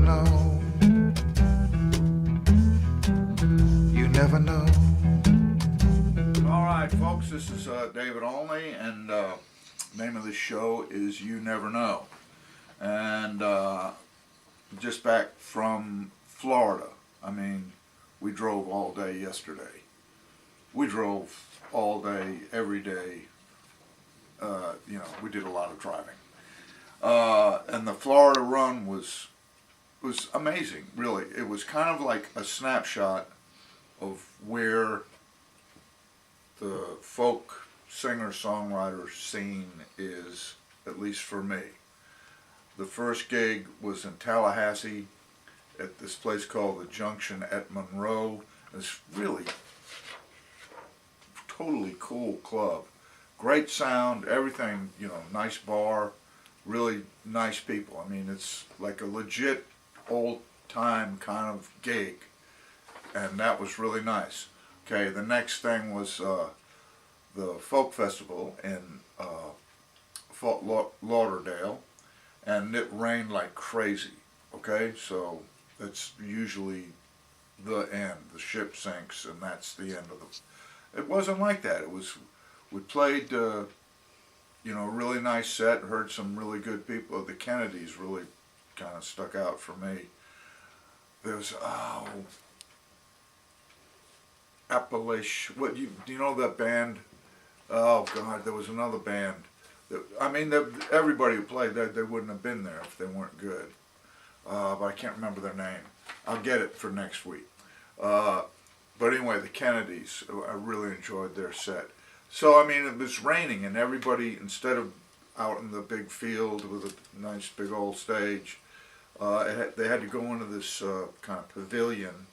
know. You never know. All right, folks, this is David Olney, and name of the show is You Never Know. And just back from Florida. I mean, we drove all day yesterday. We drove all day, every day. We did a lot of driving. And the Florida run was amazing, really. It was kind of like a snapshot of where the folk singer-songwriter scene is, at least for me. The first gig was in Tallahassee at this place called the Junction at Monroe. It's really totally cool club. Great sound, everything, nice bar, really nice people. I mean, it's like a legit old-time kind of gig, and that was really nice. Okay, the next thing was the folk festival in Fort Lauderdale, and it rained like crazy. Okay, so that's usually the end. The ship sinks, and that's the end of the. It wasn't like that. It was. We played, a really nice set. Heard some really good people. The Kennedys really kind of stuck out for me. There's Appalachian. Do you know that band? Oh God, there was another band. Everybody who played that, they wouldn't have been there if they weren't good. But I can't remember their name. I'll get it for next week. But anyway, the Kennedys, I really enjoyed their set. So, it was raining, and everybody, instead of out in the big field with a nice big old stage, they had to go into this kind of pavilion,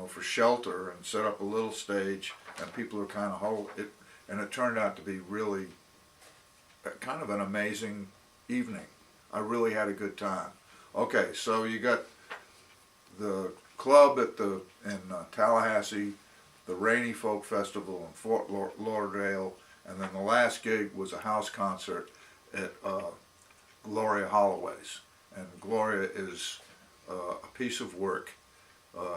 for shelter, and set up a little stage, and people are kind of hold it, and it turned out to be really kind of an amazing evening. I really had a good time. Okay, so you got the club in Tallahassee, the Rainy Folk Festival in Fort Lauderdale, and then the last gig was a house concert at Gloria Holloway's. And Gloria is a piece of work.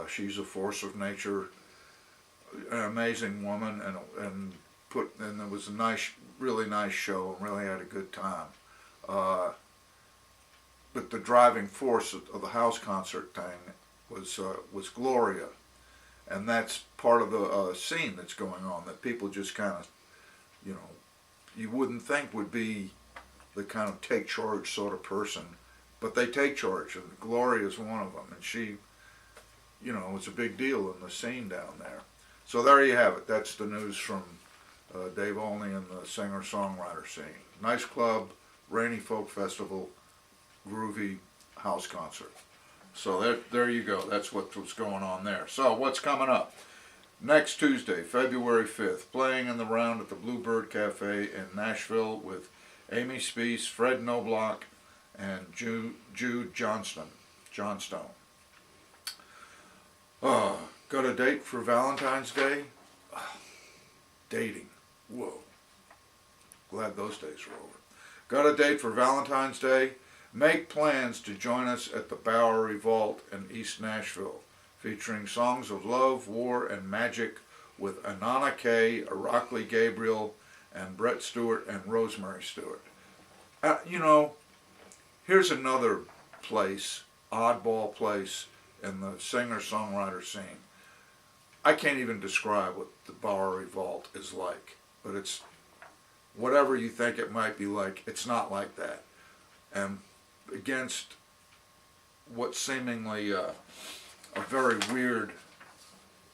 She's a force of nature, an amazing woman, and there was a really nice show, and really had a good time. But the driving force of the house concert thing was Gloria. And that's part of the scene that's going on, that people just kind of, you wouldn't think would be the kind of take charge sort of person, but they take charge, and Gloria is one of them, and she, it's a big deal in the scene down there. So there you have it. That's the news from Dave Olney and the singer-songwriter scene. Nice club, Rainy Folk Festival, groovy house concert. So there you go. That's what's going on there. So what's coming up? Next Tuesday, February 5th, playing in the round at the Bluebird Cafe in Nashville with Amy Speece, Fred Knobloch, and Jude Johnstone. Got a date for Valentine's Day? Dating. Whoa. Glad those days are over. Got a date for Valentine's Day? Make plans to join us at the Bowery Vault in East Nashville, featuring songs of love, war, and magic with Anana, Kaye, Araceli Gabriel, and Brett Stewart and Rosemary Stewart. Here's another place, oddball place in the singer-songwriter scene. I can't even describe what the Bowery Vault is like, but it's whatever you think it might be like, it's not like that. And against what's seemingly a very weird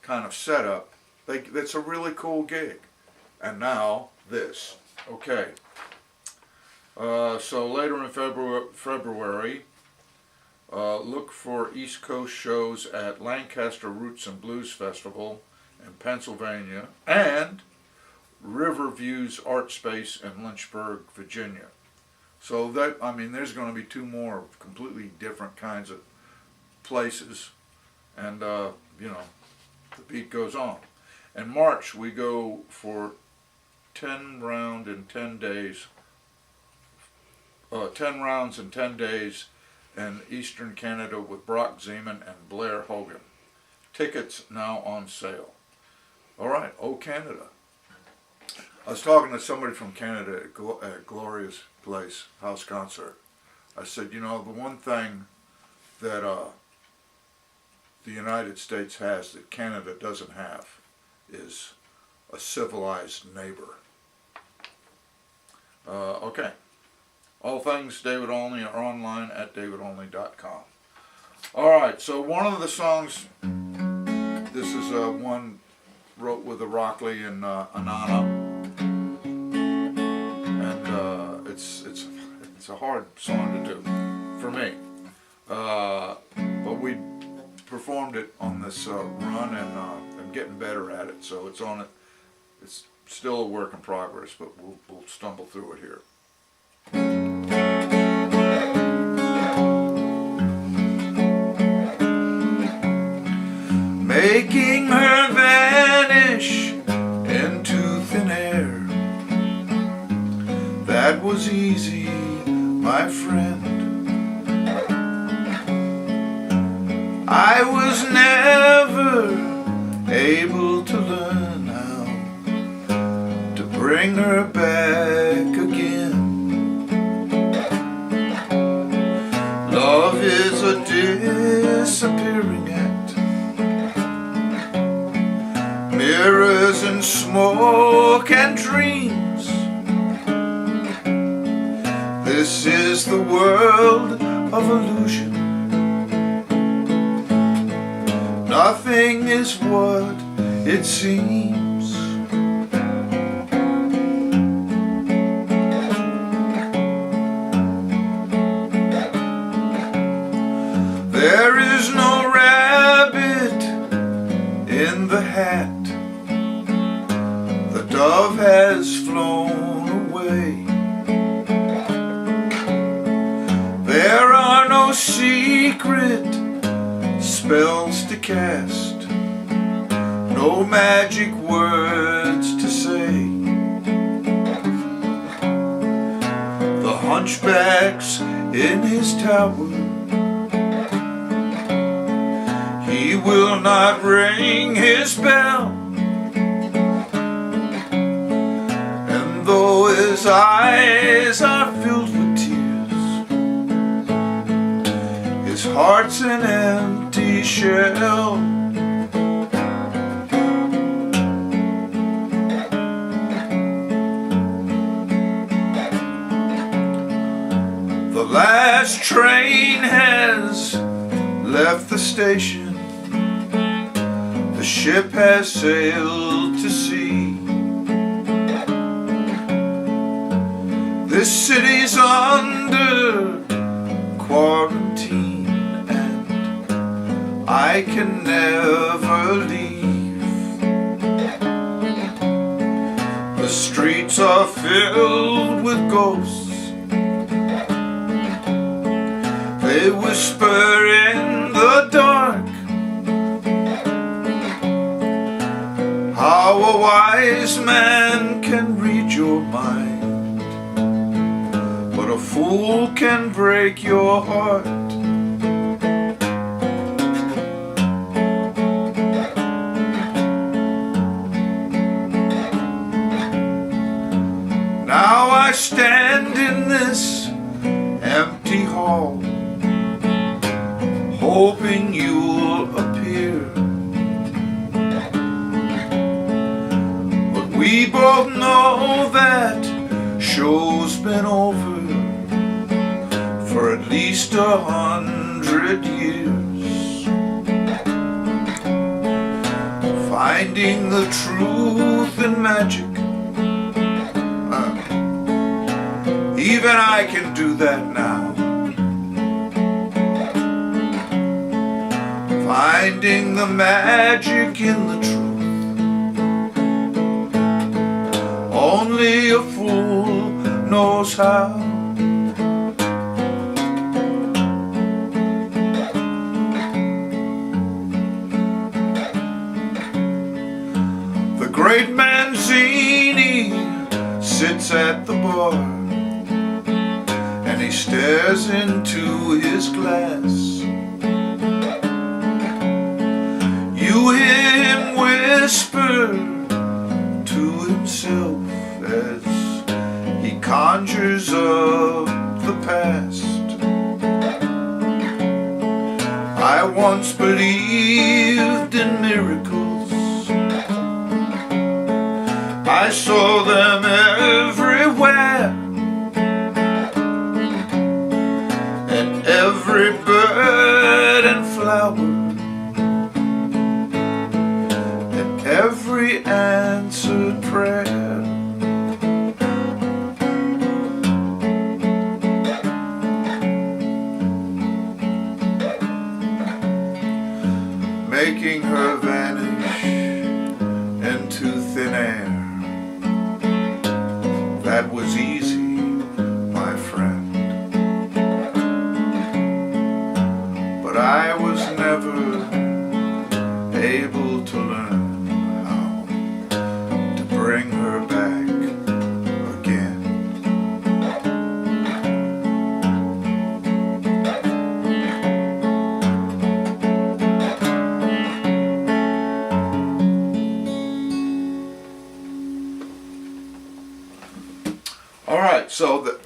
kind of setup, it's a really cool gig. And now this. Okay. So later in February, look for East Coast shows at Lancaster Roots and Blues Festival in Pennsylvania and Riverview's Art Space in Lynchburg, Virginia. So there's going to be two more completely different kinds of places, and the beat goes on. In March, we go for 10 rounds in 10 days in Eastern Canada with Brock Zeman and Blair Hogan. Tickets now on sale. All right, Oh Canada. I was talking to somebody from Canada at Gloria's place, house concert. I said, you know, the one thing that the United States has that Canada doesn't have is a civilized neighbor. Okay. All things David Olney are online at davidolney.com. All right, so one of the songs, this is one wrote with the Rockley and Anana, and it's a hard song to do for me, but we performed it on this run, and I'm getting better at it, so it's on it. It's still a work in progress, but we'll stumble through it here. Making her vanish into thin air, that was easy, my friend. I was never able to learn how to bring her back again. Love is a disappearing act, mirrors and smoke and dreams. This is the world of illusion. Nothing is what it seems. There is no rabbit in the hat. The dove has flown away. There are no secret spells to cast, no magic words to say. The hunchback's in his tower. He will not ring his bell. And though his eyes are filled with tears, his heart's an empty shell. The last train has left the station. The ship has sailed to sea. This city's under quarantine, and I can never leave. The streets are filled with ghosts. They whisper in the dark how a wise man can read your mind, but a fool can break your heart. Now I stand in this empty hall, hoping you'll appear. But we both know that show's been over for at least 100 years. Finding the truth in magic, even I can do that now. Finding the magic in the truth, only a fool knows how. The great Manzini sits at the bar, and he stares stares into his glass. You hear him whisper to himself as he conjures up the past. I once believed in miracles. I saw them everywhere, and every bird and flower, and every answered prayer. Making her vanish into thin air. That was easy, my friend. But I was never able to learn how to bring her back again. All right, so the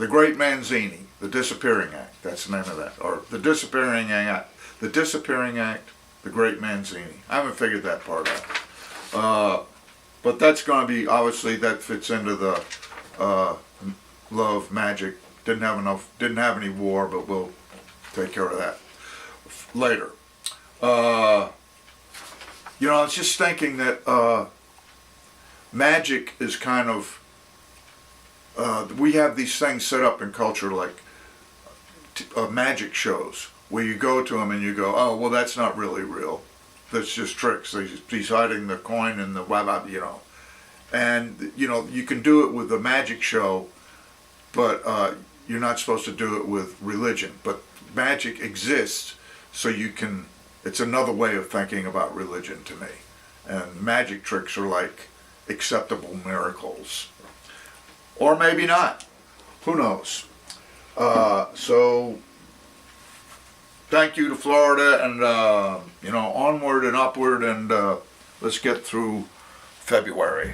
Great Manzini, the Disappearing Act. That's the name of that, or the Disappearing Act. The Disappearing Act, the Great Manzini. I haven't figured that part out, but that's going to be, obviously that fits into the love magic. Didn't have any war, but we'll take care of that later. You know, I was just thinking that magic is kind of, we have these things set up in culture like magic shows where you go to them and you go, oh, well, that's not really real. That's just tricks. He's hiding the coin in the blah, blah, you know. And, you know, you can do it with a magic show, but you're not supposed to do it with religion. But magic exists, so you can, it's another way of thinking about religion to me. And magic tricks are like acceptable miracles. Or maybe not. Who knows? So, thank you to Florida, and, you know, onward and upward, and let's get through February.